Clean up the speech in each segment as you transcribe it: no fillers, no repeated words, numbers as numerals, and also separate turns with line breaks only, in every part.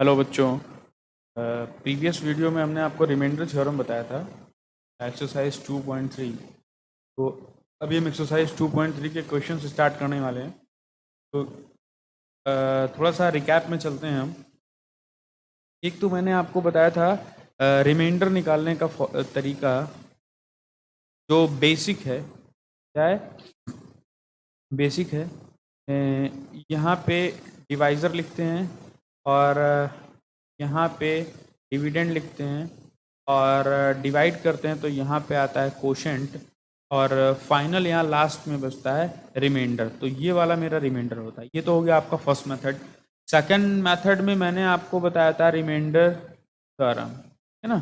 Hello बच्चों। Previous video में हमने आपको रिमाइंडर थ्योरम बताया था, एक्सरसाइज 2.3। तो अभी हम एक्सरसाइज 2.3 के क्वेश्चन स्टार्ट करने वाले हैं। तो थोड़ा सा रिकैप में चलते हैं हम। एक तो मैंने आपको बताया था रिमाइंडर निकालने का तरीका जो बेसिक है। क्या है? बेसिक है। यहाँ पे डिवाइज़र लिखते हैं और यहाँ पे डिविडेंड लिखते हैं और डिवाइड करते हैं तो यहाँ पे आता है कोशेंट और फाइनल यहाँ लास्ट में बचता है रिमाइंडर। तो ये वाला मेरा रिमाइंडर होता है। ये तो हो गया आपका फर्स्ट मेथड। सेकंड मेथड में मैंने आपको बताया था रिमाइंडर थ्योरम, है ना।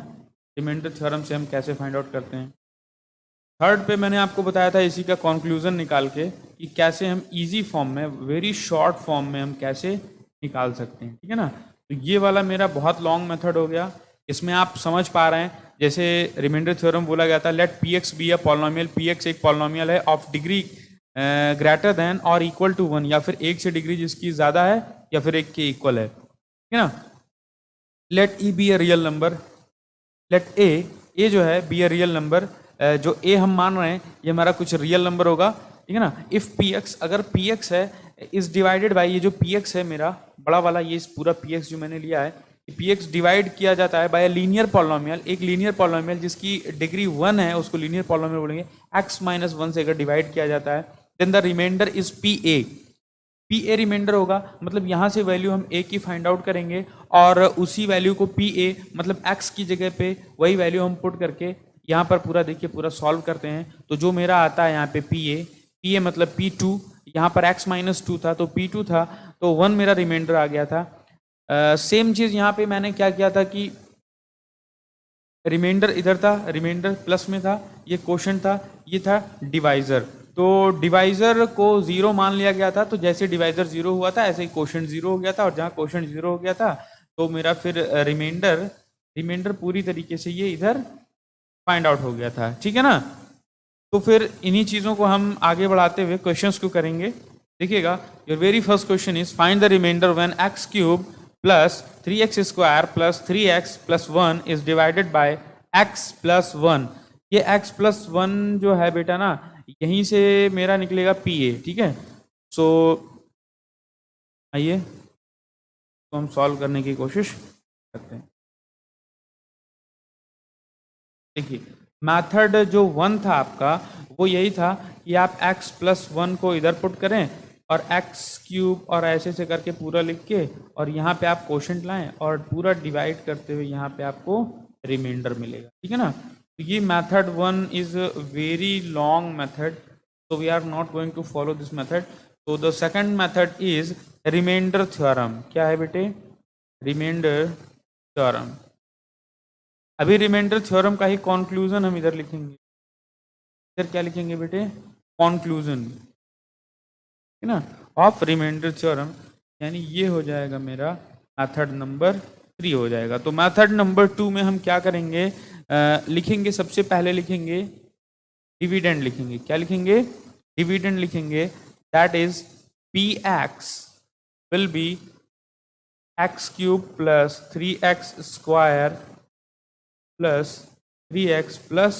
रिमाइंडर थ्योरम से हम कैसे फाइंड आउट करते हैं। थर्ड पे मैंने आपको बताया था इसी का कंक्लूजन निकाल के कि कैसे हम इजी फॉर्म में, वेरी शॉर्ट फॉर्म में हम कैसे निकाल सकते हैं, ठीक है ना। तो ये वाला मेरा बहुत लॉन्ग मेथड हो गया। इसमें आप समझ पा रहे हैं, जैसे रिमाइंडर थ्योरम बोला गया था, let P X be a polynomial. P X एक पॉलिनोमियल है ऑफ डिग्री ग्रेटर देन और इक्वल टू 1, या फिर एक से डिग्री जिसकी ज़्यादा है या फिर एक के इक्वल है, ठीक है ना। Let E be a real number. Let A जो है बी अ रियल नंबर। जो ए हम मान रहे हैं ये हमारा कुछ रियल नंबर होगा, ठीक है ना। इफ पी एक्स, अगर पी एक्स है इज डिवाइडेड बाई, ये जो पी एक्स है मेरा बड़ा वाला, ये पूरा पी एक्स जो मैंने लिया है, पी एक्स डिवाइड किया जाता है बाय लीनियर पॉलिनोमियल। एक लीनियर पॉलिनोमियल जिसकी डिग्री 1 है उसको लीनियर पॉलिनोमियल बोलेंगे। एक्स माइनस 1 से अगर डिवाइड किया जाता है then the remainder is P A. P A remainder होगा, मतलब यहाँ से वैल्यू हम ए की फाइंड आउट करेंगे और उसी वैल्यू को पी ए मतलब एक्स की जगह पे वही वैल्यू हम पुट करके यहाँ पर पूरा देखिए पूरा सॉल्व करते हैं। तो जो मेरा आता है यहाँ पे पी ए मतलब पी टू, यहाँ पर एक्स माइनस 2 था तो पी टू था, तो 1 मेरा रिमाइंडर आ गया था। सेम चीज़ यहाँ पे मैंने क्या किया था कि रिमाइंडर इधर था, रिमाइंडर प्लस में था, ये क्वोशंट था, ये था डिवाइज़र। तो डिवाइज़र को ज़ीरो मान लिया गया था, तो जैसे डिवाइज़र ज़ीरो हुआ था ऐसे ही क्वोशंट ज़ीरो हो गया था, और जहाँ क्वोशंट ज़ीरो हो गया था तो मेरा फिर रिमाइंडर पूरी तरीके से ये इधर फाइंड आउट हो गया था, ठीक है ना। तो फिर इन्हीं चीज़ों को हम आगे बढ़ाते हुए क्वेश्चंस को करेंगे। देखिएगा, your very first question is find the remainder when X cube plus 3x² plus 3x plus 1 is divided by x plus 1। ये x प्लस 1 जो है बेटा ना, यहीं से मेरा निकलेगा पी ए, ठीक है। सो आइए तो हम सॉल्व करने की कोशिश करते हैं। देखिए, मैथड जो 1 था आपका वो यही था कि आप x प्लस 1 को इधर पुट करें और x क्यूब और ऐसे से करके पूरा लिख के और यहाँ पे आप कोशेंट लाएं और पूरा डिवाइड करते हुए यहाँ पे आपको रिमाइंडर मिलेगा, ठीक है ना। तो ये method 1 is very long method, so we are not going to follow this method. So the second method is remainder theorem. क्या है बेटे? remainder theorem. अभी रिमाइंडर थ्योरम का ही कंक्लूजन हम इधर लिखेंगे। इधर क्या लिखेंगे बेटे? कंक्लूजन, है ना, ऑफ रिमाइंडर थ्योरम। यानी ये हो जाएगा मेरा मेथड नंबर 3 हो जाएगा। तो मेथड नंबर 2 में हम क्या करेंगे? लिखेंगे, सबसे पहले लिखेंगे डिविडेंड लिखेंगे। क्या लिखेंगे? डिविडेंड लिखेंगे। That is P x will be x cube plus 3x² plus 3x plus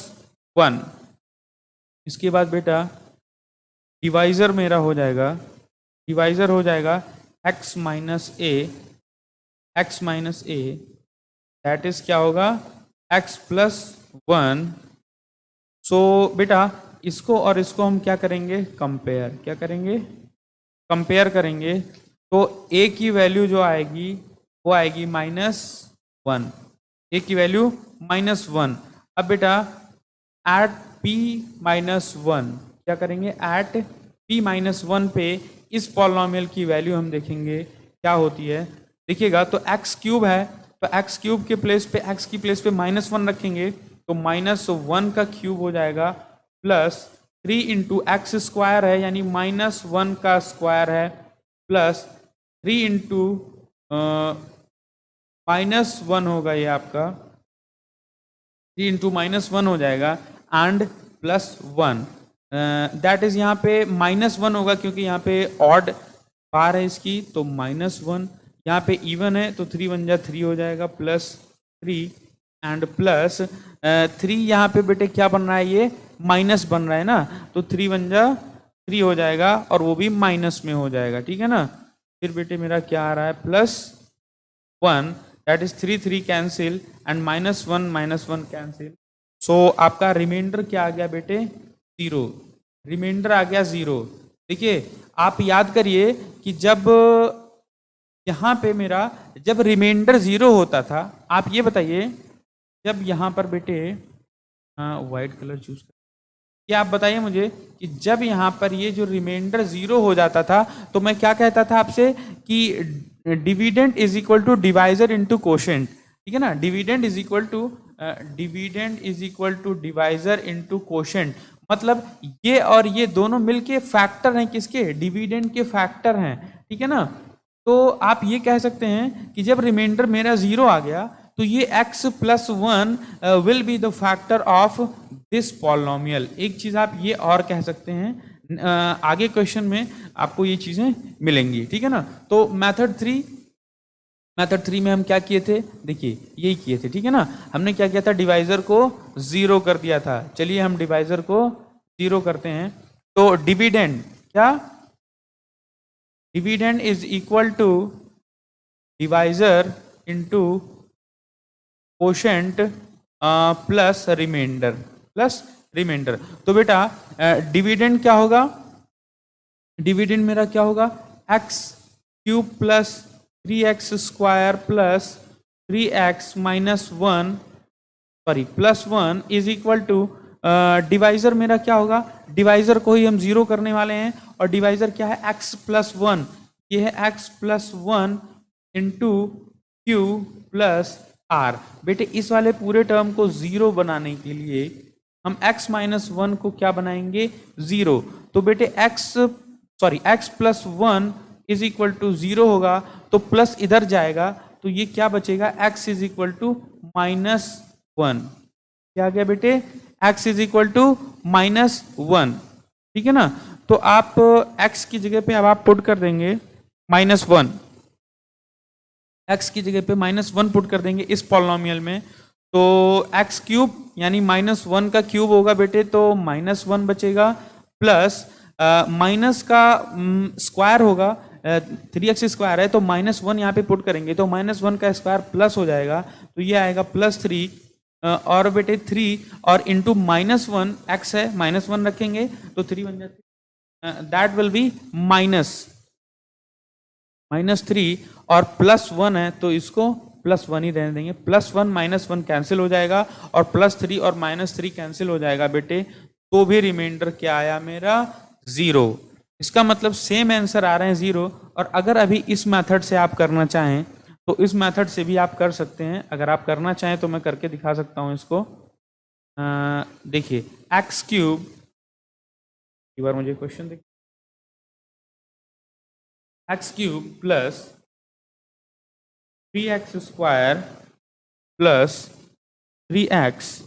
1। इसके बाद बेटा डिवाइज़र मेरा हो जाएगा, डिवाइज़र हो जाएगा x minus A, that is क्या होगा? x plus 1। सो बेटा इसको और इसको हम क्या करेंगे? कंपेयर। क्या करेंगे? कंपेयर करेंगे। तो a की वैल्यू जो आएगी वो आएगी -1, a की वैल्यू -1। अब बेटा एट p -1 क्या करेंगे? एट p -1 पे इस पॉलिनोमियल की वैल्यू हम देखेंगे क्या होती है। देखिएगा, तो x क्यूब है तो x क्यूब के प्लेस पे, x की प्लेस पे -1 रखेंगे तो -1 का क्यूब हो जाएगा प्लस 3 इंटू एक्स स्क्वायर है यानी -1 का स्क्वायर है प्लस 3 इंटू -1 होगा ये आपका, 3 इंटू -1 हो जाएगा एंड प्लस 1। दैट इज यहाँ पे -1 होगा क्योंकि यहाँ पे ऑड पार है इसकी, तो -1। यहाँ पे इवन है तो 3 वन जा 3 हो जाएगा, +3 एंड +3 यहाँ पे बेटे क्या बन रहा है, ये माइनस बन रहा है ना, तो 3 वन जा 3 हो जाएगा और वो भी माइनस में हो जाएगा, ठीक है ना। फिर बेटे मेरा क्या आ रहा है, +1 that is 3 3 cancel and -1 cancel. So आपका रिमाइंडर क्या आ गया बेटे, 0, रिमाइंडर आ गया 0। देखिए आप याद करिए कि जब यहाँ पे मेरा जब रिमाइंडर 0 होता था, आप ये बताइए जब यहाँ पर बेटे वाइट कलर चूज कर, ये आप बताइए मुझे कि जब यहाँ पर ये जो रिमाइंडर 0 हो जाता था तो मैं क्या कहता था आपसे कि dividend is equal to divisor into quotient, ठीक है ना। Dividend is equal to divisor into quotient, मतलब ये और ये दोनों मिलके फैक्टर हैं, किसके, डिविडेंड के फैक्टर हैं, ठीक है ना। तो आप ये कह सकते हैं कि जब रिमाइंडर मेरा 0 आ गया तो ये x + 1 will be the factor of this polynomial. एक चीज आप ये और कह सकते हैं, आगे क्वेश्चन में आपको ये चीजें मिलेंगी, ठीक है ना। तो मेथड 3 में हम क्या किए थे, देखिए यही किए थे, ठीक है ना। हमने क्या किया था, डिवाइजर को 0 कर दिया था। चलिए हम डिवाइजर को 0 करते हैं। तो डिविडेंड क्या, dividend is equal to divisor into quotient plus remainder. तो बेटा डिविडेंड क्या होगा, डिविडेंड मेरा क्या होगा, x³ + 3x² + 3x - 1 +1 is equal to, divisor मेरा क्या होगा, डिवाइजर को ही हम 0 करने वाले हैं और डिवाइजर क्या है, x + 1, ये है x + 1 इंटू q + r। बेटे इस वाले पूरे टर्म को 0 बनाने के लिए हम x - 1 को क्या बनाएंगे, 0। तो बेटे x + 1 इज इक्वल टू 0 होगा तो प्लस इधर जाएगा तो ये क्या बचेगा, x इज इक्वल टू -1। क्या आ गया बेटे, x इज इक्वल टू -1, ठीक है ना। तो आप x की जगह पे अब आप पुट कर देंगे -1, x की जगह पे -1 पुट कर देंगे इस पॉलिनोमियल में, तो x³ यानी -1 का क्यूब होगा बेटे, तो -1 बचेगा, प्लस माइनस का स्क्वायर होगा, 3x² है तो -1 यहाँ पे पुट करेंगे तो -1 का स्क्वायर प्लस हो जाएगा, तो ये आएगा +3 और बेटे 3 और इंटू -1, x है -1 रखेंगे तो 3 बन जाते, दैट विल बी -3 और +1 है तो इसको +1 ही रहने देंगे, +1 - 1 कैंसिल हो जाएगा और +3 और -3 कैंसिल हो जाएगा बेटे, तो भी रिमाइंडर क्या आया मेरा, 0। इसका मतलब सेम आंसर आ रहे हैं 0। और अगर अभी इस मेथड से आप करना चाहें तो इस मेथड से भी आप कर सकते हैं, अगर आप करना चाहें तो मैं करके दिखा सकता हूं इसको। देखिए x³ एक बार मुझे क्वेश्चन देखिए, x³ + 3x² + 3x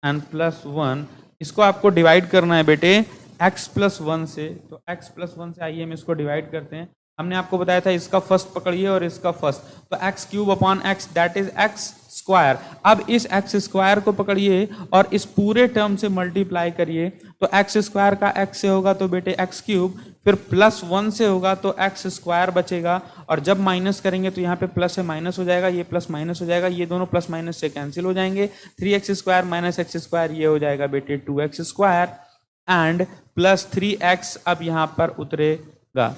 एंड +1, इसको आपको डिवाइड करना है बेटे x + 1 से, तो x + 1 से आइए हम इसको डिवाइड करते हैं। हमने आपको बताया था इसका फर्स्ट पकड़िए और इसका फर्स्ट, तो x³ x that is x²। अब इस x² को पकड़िए और इस पूरे टर्म से मल्टीप्लाई करिए, तो x² का x से होगा तो बेटे x³, फिर +1 से होगा तो x² बचेगा, और जब माइनस करेंगे तो यहाँ पे प्लस है माइनस हो जाएगा, ये प्लस माइनस हो जाएगा, ये दोनों प्लस माइनस से कैंसिल हो जाएंगे, 3x² - x², ये हो जाएगा बेटे 2x² एंड +3x अब यहाँ पर उतरेगा,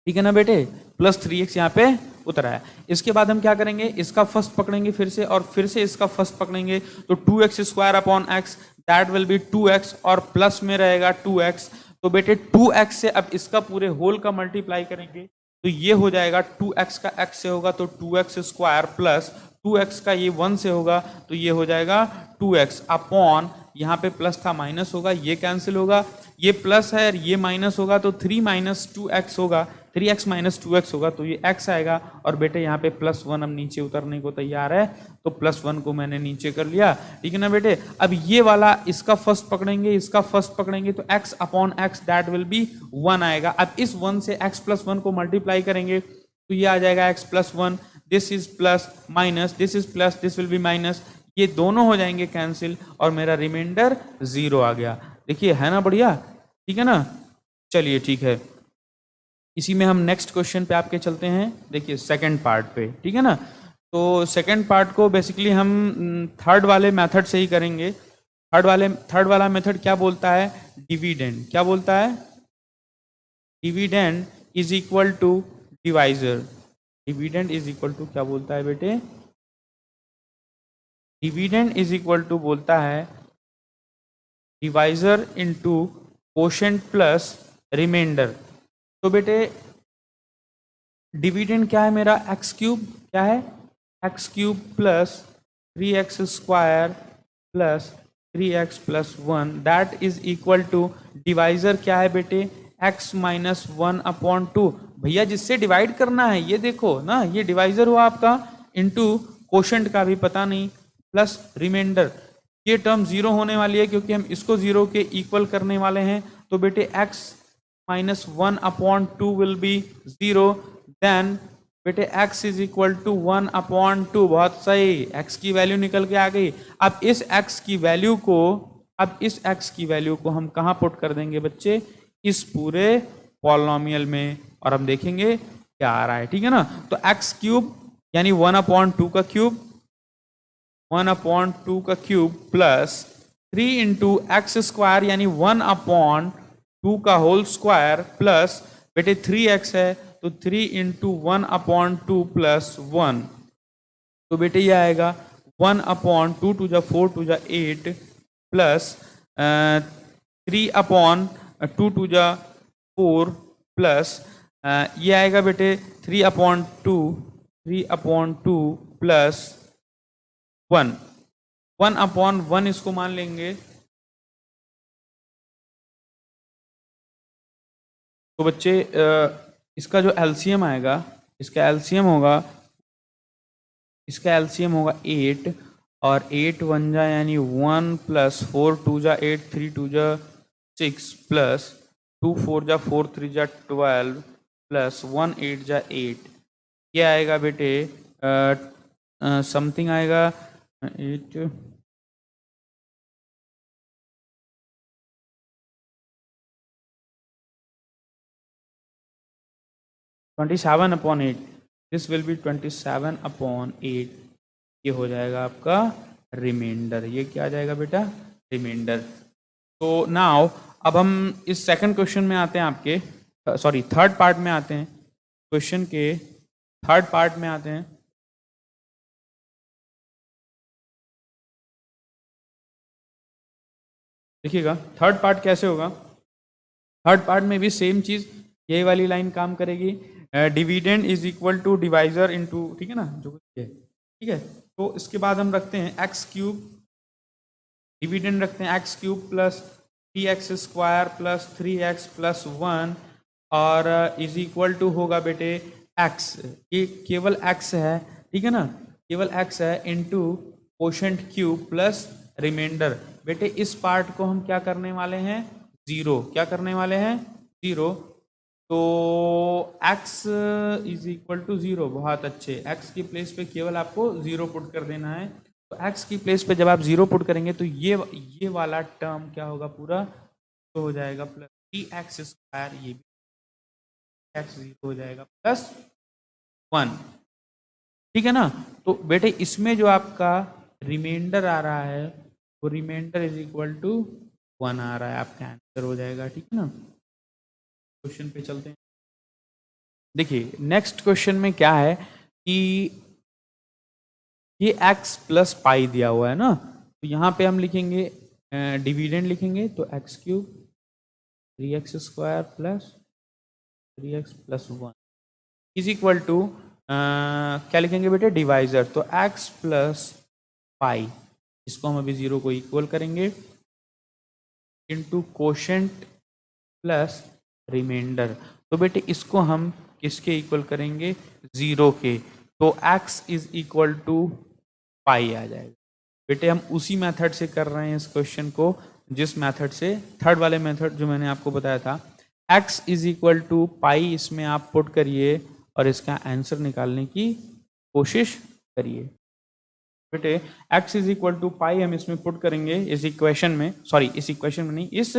ठीक है ना बेटे, +3x यहाँ पे उतरा है। इसके बाद हम क्या करेंगे, इसका फर्स्ट पकड़ेंगे फिर से और फिर से इसका फर्स्ट पकड़ेंगे, तो 2x² x that will be 2x और प्लस में रहेगा 2x, तो बेटे 2x से अब इसका पूरे होल का मल्टीप्लाई करेंगे तो ये हो जाएगा 2x का x से होगा तो 2x² प्लस 2x का ये 1 से होगा तो ये हो जाएगा 2x अपॉन, यहाँ पे प्लस था माइनस होगा, ये कैंसिल होगा, ये प्लस है और ये माइनस होगा तो 3 - 2x होगा, 3x - 2x होगा तो ये x आएगा, और बेटे यहाँ पे +1 अब नीचे उतरने को तैयार है तो +1 को मैंने नीचे कर लिया, ठीक है ना बेटे। अब ये वाला इसका फर्स्ट पकड़ेंगे, इसका फर्स्ट पकड़ेंगे तो x/x दैट विल बी 1 आएगा। अब इस 1 से x + 1 को मल्टीप्लाई करेंगे तो ये आ जाएगा x plus 1, this is plus minus, this is plus, this will be minus, ये दोनों हो जाएंगे कैंसिल और मेरा रिमाइंडर 0 आ गया। देखिए है ना बढ़िया, ठीक है ना। चलिए ठीक है, इसी में हम नेक्स्ट क्वेश्चन पे आपके चलते हैं। देखिए सेकंड पार्ट पे, ठीक है ना। तो सेकंड पार्ट को बेसिकली हम थर्ड वाले मेथड से ही करेंगे। थर्ड वाला मेथड क्या बोलता है, डिविडेंड। क्या बोलता है, dividend is equal to divisor. Dividend is equal to क्या बोलता है बेटे, डिविडेंड इज इक्वल टू बोलता है divisor into quotient plus remainder. तो बेटे डिविडेंड क्या है मेरा, एक्स क्यूब, क्या है X cube plus 3x square plus 3x plus 1 that is equal to divisor क्या है बेटे, x माइनस 1/2। भैया जिससे डिवाइड करना है ये देखो ना, ये डिवाइजर हुआ आपका, इनटू कोशेंट का भी पता नहीं, प्लस रिमाइंडर। ये टर्म 0 होने वाली है क्योंकि हम इसको 0 के इक्वल करने वाले हैं। तो बेटे x minus 1/2 will be 0, then बेटे x इज इक्वल टू 1/2। बहुत सही, x की वैल्यू निकल के आ गई। अब इस x की वैल्यू को हम कहाँ पुट कर देंगे बच्चे, इस पूरे पॉलिनोमियल में, और हम देखेंगे क्या आ रहा है, ठीक है ना। तो x क्यूब यानी 1/2 का क्यूब, 1/2 का cube plus 3 into x square यानी 1/2 का होल स्क्वायर प्लस बेटे 3x है तो 3 इंटू 1/2 प्लस 1। तो बेटे ये आएगा 1/2 टू जा 4 टू जा 8 प्लस 3/2 टू जा 4 प्लस ये आएगा बेटे 3/2 प्लस 1, 1/1 इसको मान लेंगे। तो बच्चे इसका जो एलसीएम आएगा, इसका एलसीएम होगा 8, और 8 1 जा यानी 1 प्लस 4 2 जा 8 3 2 जा 6 प्लस 2 4 जा 4 3 जा 12 प्लस 1 8 जा 8। ये आएगा बेटे समथिंग आएगा 8 27/8, दिस विल बी 27/8। ये हो जाएगा आपका रिमाइंडर। ये क्या आ जाएगा बेटा, रिमाइंडर। तो नाउ अब हम इस सेकंड क्वेश्चन में आते हैं, आपके सॉरी थर्ड पार्ट में आते हैं, क्वेश्चन के थर्ड पार्ट में आते हैं। देखिएगा थर्ड पार्ट कैसे होगा। थर्ड पार्ट में भी सेम चीज, यही वाली लाइन काम करेगी, dividend is equal to divisor into, ठीक है ना, जो है ठीक है। तो इसके बाद हम रखते हैं एक्स क्यूब, डिविडेंड रखते हैं X cube plus 3x square plus 3x plus 1 और इज इक्वल टू होगा बेटे x, ये केवल x है, ठीक है ना, केवल x है, into quotient cube plus remainder. बेटे इस पार्ट को हम क्या करने वाले हैं, 0, क्या करने वाले हैं 0। तो x इज इक्वल टू 0, बहुत अच्छे, x की प्लेस पे केवल आपको 0 पुट कर देना है। तो x की प्लेस पे जब आप 0 पुट करेंगे तो ये वाला टर्म क्या होगा पूरा, तो हो जाएगा प्लस 3x स्क्वायर, ये भी x 0 हो जाएगा प्लस 1, ठीक है ना। तो बेटे इसमें जो आपका रिमाइंडर आ रहा है वो रिमाइंडर इज इक्वल टू 1 आ रहा है, आपका आंसर हो जाएगा, ठीक है ना। क्वेश्चन पे चलते हैं। देखिए नेक्स्ट क्वेश्चन में क्या है कि ये x प्लस पाई दिया हुआ है ना, तो यहाँ पे हम लिखेंगे डिविडेंड लिखेंगे, तो x cube 3x square plus 3x plus 1 is equal to क्या लिखेंगे बेटे, डिवाइजर, तो x प्लस पाई, इसको हम अभी 0 को इक्वल करेंगे, इनटू कोशेंट प्लस रिमाइंडर। तो बेटे इसको हम किसके इक्वल करेंगे, 0 के, तो x इज इक्वल टू पाई आ जाएगा। बेटे हम उसी मेथड से कर रहे हैं इस क्वेश्चन को, जिस मेथड से थर्ड वाले मेथड जो मैंने आपको बताया था, x इज इक्वल टू पाई, इसमें आप पुट करिए और इसका आंसर निकालने की कोशिश करिए। बेटे x इज इक्वल टू पाई हम इसमें पुट करेंगे इस इक्वेशन में, सॉरी इस इक्वेशन में नहीं, इस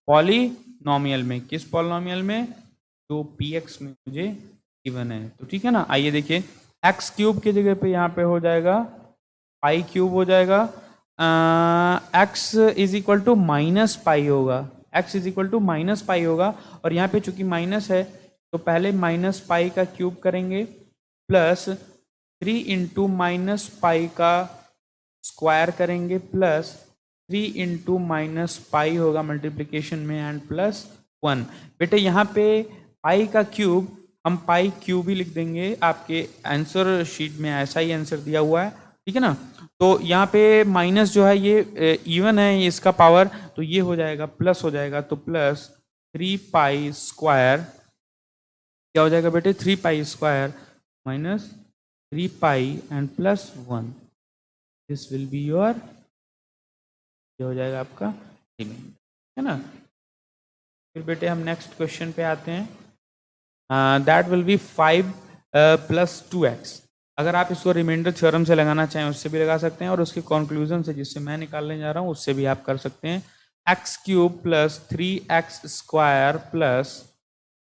पॉलिनोमियल में। किस पॉलिनोमियल में? जो px में मुझे गिवन है। तो ठीक है ना, आइए देखिए, एक्स क्यूब की जगह पे यहाँ पे हो जाएगा पाई क्यूब हो जाएगा, X is equal to minus pi होगा, X is equal to minus pi होगा, और यहाँ पे चूंकि माइनस है तो पहले माइनस पाई का क्यूब करेंगे प्लस 3 इंटू माइनस पाई का स्क्वायर करेंगे प्लस 3 इंटू माइनस पाई होगा मल्टीप्लीकेशन में एंड प्लस 1। बेटे यहाँ पे पाई का क्यूब हम पाई क्यूब ही लिख देंगे, आपके आंसर शीट में ऐसा ही आंसर दिया हुआ है, ठीक है ना। तो यहाँ पे माइनस जो है ये इवन है इसका पावर, तो ये हो जाएगा प्लस हो जाएगा, तो प्लस 3 पाई स्क्वायर क्या हो जाएगा बेटे, 3 pi square minus 3 pi and plus 1, this will be your, ये हो जाएगा आपका रिमाइंडर, है ना। फिर बेटे हम नेक्स्ट क्वेश्चन पे आते हैं, that will be 5 plus 2x। अगर आप इसको रिमाइंडर थ्योरम से लगाना चाहें उससे भी लगा सकते हैं, और उसके कंक्लूजन से जिससे मैं निकालने जा रहा हूँ उससे भी आप कर सकते हैं। X cube plus 3x square plus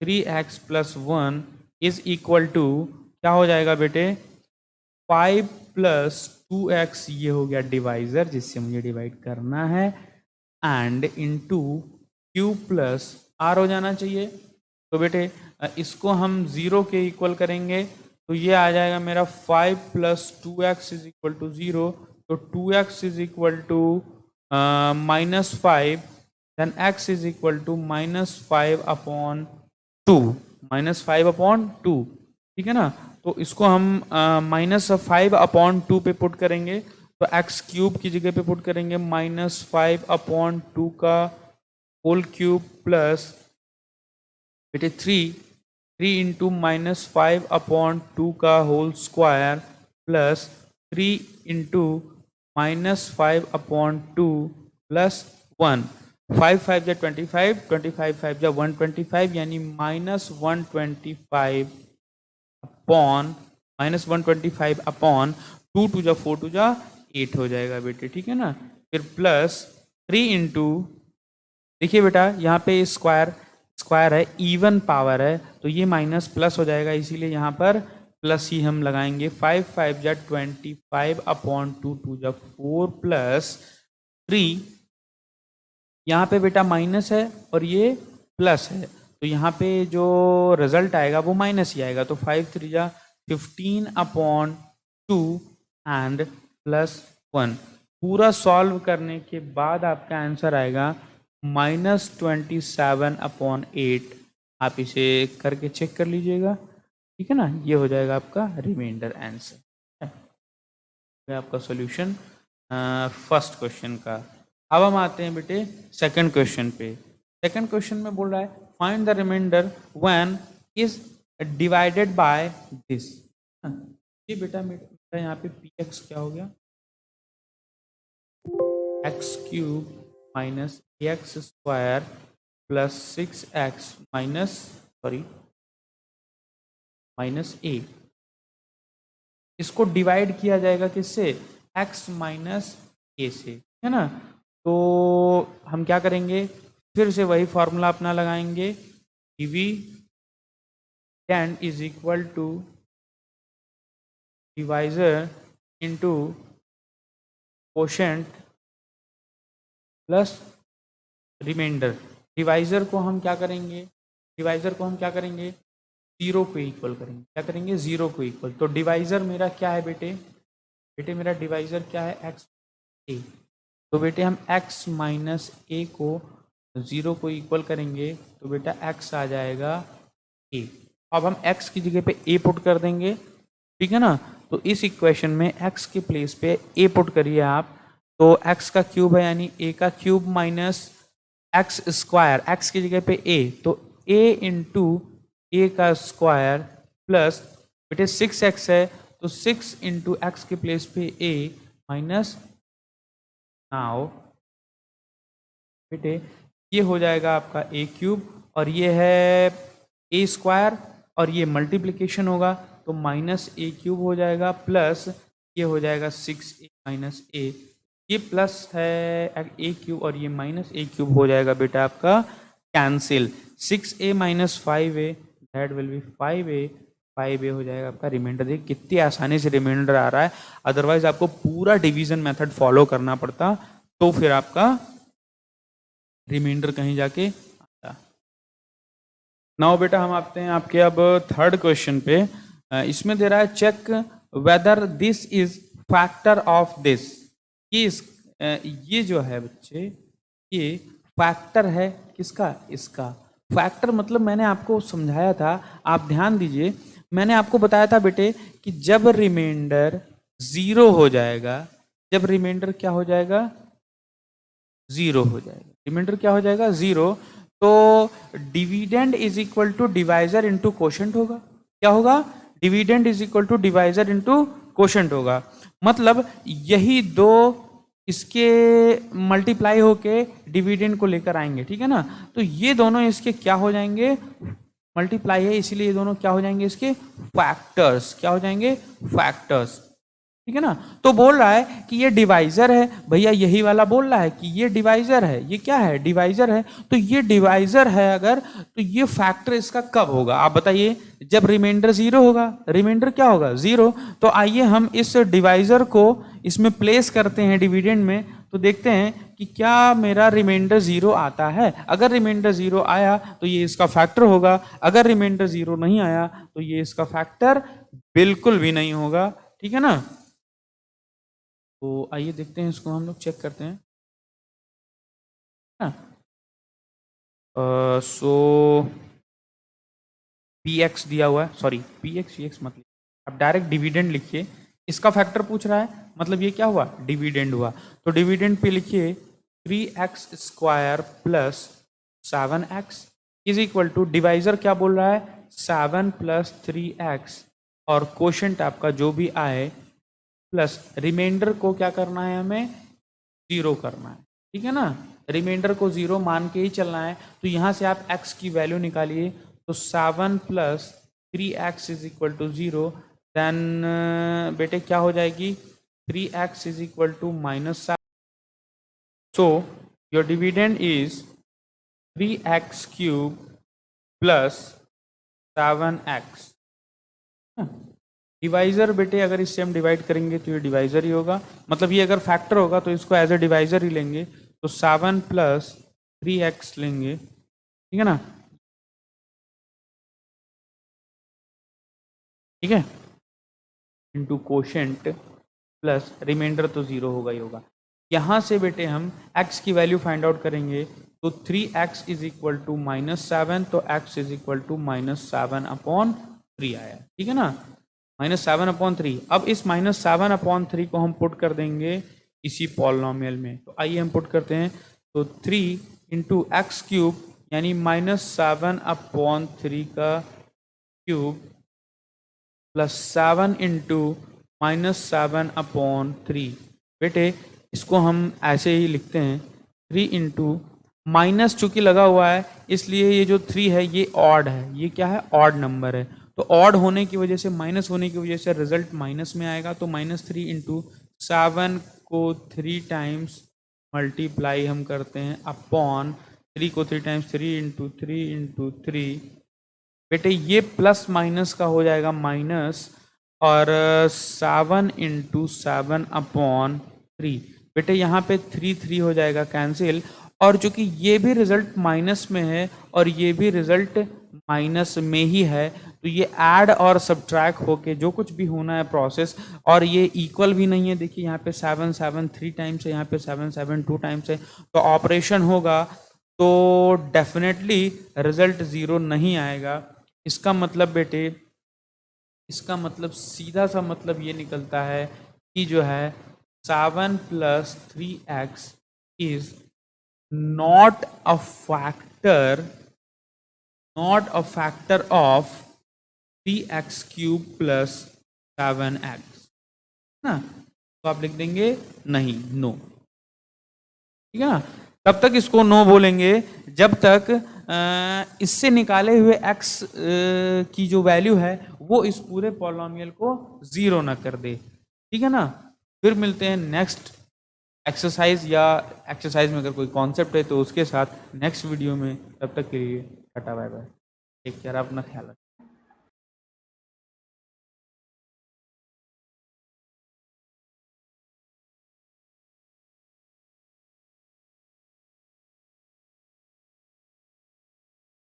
3x plus 1 is equal to क्या हो जाएगा बेटे, 5 प्लस 2x, ये हो गया डिवाइजर जिससे मुझे डिवाइड करना है, and into Q plus R हो जाना चाहिए। तो बेटे इसको हम 0 के इक्वल करेंगे तो ये आ जाएगा मेरा 5 plus 2x is equal to 0, तो 2x is equal to -5, then x is equal to -5 upon 2, -5 upon 2, ठीक है ना। तो इसको हम -5 अपॉन 2 पे पुट करेंगे, तो x क्यूब की जगह पे पुट करेंगे -5 अपॉन 2 का होल क्यूब प्लस बेटे 3 इंटू -5 अपॉन 2 का whole square plus 3 into -5 upon 2 plus 1, 5 5 जा 25, 25 5 जा 125, यानी -125 अपॉन 2 टू जा 4 टू जा 8 हो जाएगा बेटे, ठीक है ना। फिर प्लस 3 इंटू, देखिए बेटा यहाँ पे स्क्वायर स्क्वायर है, इवन पावर है, तो ये माइनस प्लस हो जाएगा, इसीलिए यहाँ पर प्लस ही हम लगाएंगे। 5 5 जा 25 अपॉन 2 2 जा 4 प्लस 3, यहाँ पे बेटा माइनस है और ये प्लस है, तो यहाँ पे जो रिजल्ट आएगा वो माइनस ही आएगा, तो 5 3 जा 15 अपॉन 2 एंड प्लस 1। पूरा सॉल्व करने के बाद आपका आंसर आएगा -27 अपॉन 8। आप इसे करके चेक कर लीजिएगा, ठीक है ना। ये हो जाएगा आपका रिमाइंडर आंसर, आपका सॉल्यूशन फर्स्ट क्वेश्चन का। अब हम आते हैं बेटे सेकंड क्वेश्चन पे। सेकंड क्वेश्चन में बोल रहा है find the remainder when is divided by this. ये बेटा मेरा यहाँ पे px क्या हो गया, x cube minus x square plus 6x minus a, इसको डिवाइड किया जाएगा किससे, x माइनस a से, है ना। तो हम क्या करेंगे, फिर से वही फॉर्मूला अपना लगाएंगे, dividend is equal to divisor into quotient plus remainder. Divisor को हम क्या करेंगे, जीरो को इक्वल करेंगे, क्या करेंगे, जीरो को इक्वल। तो डिवाइजर मेरा क्या है बेटे, मेरा डिवाइजर क्या है, एक्स ए। तो बेटे हम x माइनस ए को जीरो को इक्वल करेंगे तो बेटा x आ जाएगा a। अब हम x की जगह पे a पुट कर देंगे, ठीक है ना। तो इस इक्वेशन में x के प्लेस पे a पुट करिए आप, तो x का क्यूब है यानी a का cube minus x square, x की जगह पे a, तो a इंटू ए का स्क्वायर प्लस बेटे 6x है तो 6 इंटू एक्स के प्लेस पे a माइनस, नाउ बेटे ये हो जाएगा आपका a क्यूब और ये है a स्क्वायर और ये मल्टीप्लिकेशन होगा तो माइनस ए क्यूब हो जाएगा प्लस ये हो जाएगा 6a माइनस ए, ये प्लस है ए क्यूब और ये माइनस ए क्यूब हो जाएगा बेटा आपका cancel. 6a minus 5a that will be 5a हो जाएगा आपका रिमाइंडर। देखिए कितनी आसानी से रिमाइंडर आ रहा है, अदरवाइज आपको पूरा डिवीजन मेथड फॉलो करना पड़ता तो फिर आपका रिमाइंडर कहीं जाके आता। नाउ बेटा हम आते हैं आपके अब थर्ड क्वेश्चन पे। इसमें दे रहा है check whether this is factor of this. ये जो है बच्चे ये फैक्टर है किसका, इसका। फैक्टर मतलब मैंने आपको समझाया था, आप ध्यान दीजिए, मैंने आपको बताया था बेटे कि जब रिमाइंडर जीरो हो जाएगा, जब रिमाइंडर क्या हो जाएगा, जीरो हो जाएगा, रिमाइंडर क्या हो जाएगा, जीरो, तो dividend is equal to divisor into quotient होगा। क्या होगा, dividend is equal to divisor into quotient होगा। मतलब यही दो इसके मल्टीप्लाई होके डिविडेंड को लेकर आएंगे, ठीक है ना। तो ये दोनों इसके क्या हो जाएंगे, मल्टीप्लाई है इसीलिए ये दोनों क्या हो जाएंगे, इसके फैक्टर्स। क्या हो जाएंगे, फैक्टर्स, ठीक है ना। तो बोल रहा है कि ये डिवाइजर है, भैया यही वाला बोल रहा है कि ये डिवाइजर है, ये क्या है, डिवाइजर है। तो ये डिवाइजर है अगर, तो ये फैक्टर इसका कब होगा आप बताइए, जब रिमाइंडर जीरो होगा। रिमाइंडर क्या होगा, जीरो। तो आइए हम इस डिवाइजर को इसमें प्लेस करते हैं डिविडेंड में, तो देखते हैं कि क्या मेरा रिमाइंडर जीरो आता है। अगर रिमाइंडर जीरो आया तो ये इसका फैक्टर होगा, अगर रिमाइंडर जीरो नहीं आया तो ये इसका फैक्टर बिल्कुल भी नहीं होगा, ठीक है ना। तो आइए देखते हैं, इसको हम लोग चेक करते हैं। सो पी एक्स दिया हुआ है, सॉरी पी एक्स मतलब अब डायरेक्ट डिविडेंड लिखिए। इसका फैक्टर पूछ रहा है, मतलब ये क्या हुआ, डिविडेंड हुआ। तो डिविडेंड पे लिखिए 3x square plus 7x is equal to, divisor क्या बोल रहा है, 7 प्लस 3x, और कोशेंट आपका जो भी आए प्लस रिमाइंडर को क्या करना है, हमें जीरो करना है, ठीक है ना। रिमाइंडर को जीरो मान के ही चलना है। तो यहां से आप x की वैल्यू निकालिए, तो 7 plus 3x is equal to zero, then बेटे क्या हो जाएगी, 3x is equal to -7। So your dividend is 3x cube plus 7x। Divisor बेटे अगर इससे हम डिवाइड करेंगे तो ये डिवाइजर ही होगा, मतलब ये अगर फैक्टर होगा तो इसको एज ए डिवाइजर ही लेंगे। तो 7 प्लस 3x लेंगे, ठीक है ना, ठीक है, इंटू कोशेंट प्लस रिमाइंडर तो जीरो होगा ही होगा। यहाँ से बेटे हम x की वैल्यू फाइंड आउट करेंगे, तो 3x इज इक्वल टू -7, तो x इज इक्वल टू -7/3 आया, ठीक है ना, -7/3। अब इस -7/3 को हम पुट कर देंगे इसी पॉलिनोमियल में। तो आइए हम पुट करते हैं, तो 3 इंटू एक्स क्यूब यानी -7/3 का क्यूब प्लस 7 इंटू -7/3। बेटे इसको हम ऐसे ही लिखते हैं, 3 इंटू माइनस चूंकि लगा हुआ है इसलिए ये जो 3 है ये ऑड है, ये क्या है, ऑड नंबर है। तो ऑड होने की वजह से, माइनस होने की वजह से रिजल्ट माइनस में आएगा। तो -3 इंटू 7 को 3 टाइम्स मल्टीप्लाई हम करते हैं अपॉन 3 को 3 टाइम्स, 3 इंटू 3 इंटू 3। बेटे ये प्लस माइनस का हो जाएगा माइनस, और 7 इंटू 7/3। बेटे यहाँ पे 3 हो जाएगा कैंसिल, और चूंकि ये भी रिजल्ट माइनस में है और ये भी रिजल्ट माइनस में ही है, तो ये ऐड और सब्ट्रैक्ट होके जो कुछ भी होना है प्रोसेस, और ये इक्वल भी नहीं है। देखिए यहाँ पे 7 7 3 टाइम्स है, यहाँ पे 7 7 2 टाइम्स है, तो ऑपरेशन होगा तो डेफिनेटली रिजल्ट जीरो नहीं आएगा। इसका मतलब बेटे, इसका मतलब सीधा सा मतलब ये निकलता है कि जो है 7 plus 3x is not a factor, not a factor of 3x cube plus 7x ना। तो आप लिख देंगे नहीं, नो, ठीक है ना। तब तक इसको नो बोलेंगे जब तक इससे निकाले हुए x की जो वैल्यू है वो इस पूरे पॉलिनोमियल को जीरो ना कर दे। ठीक है ना। फिर मिलते हैं नेक्स्ट एक्सरसाइज, या एक्सरसाइज में अगर कोई कॉन्सेप्ट है तो उसके साथ नेक्स्ट वीडियो में। तब तक के लिए tata bye bye, take care, अपना ख्याल रखें।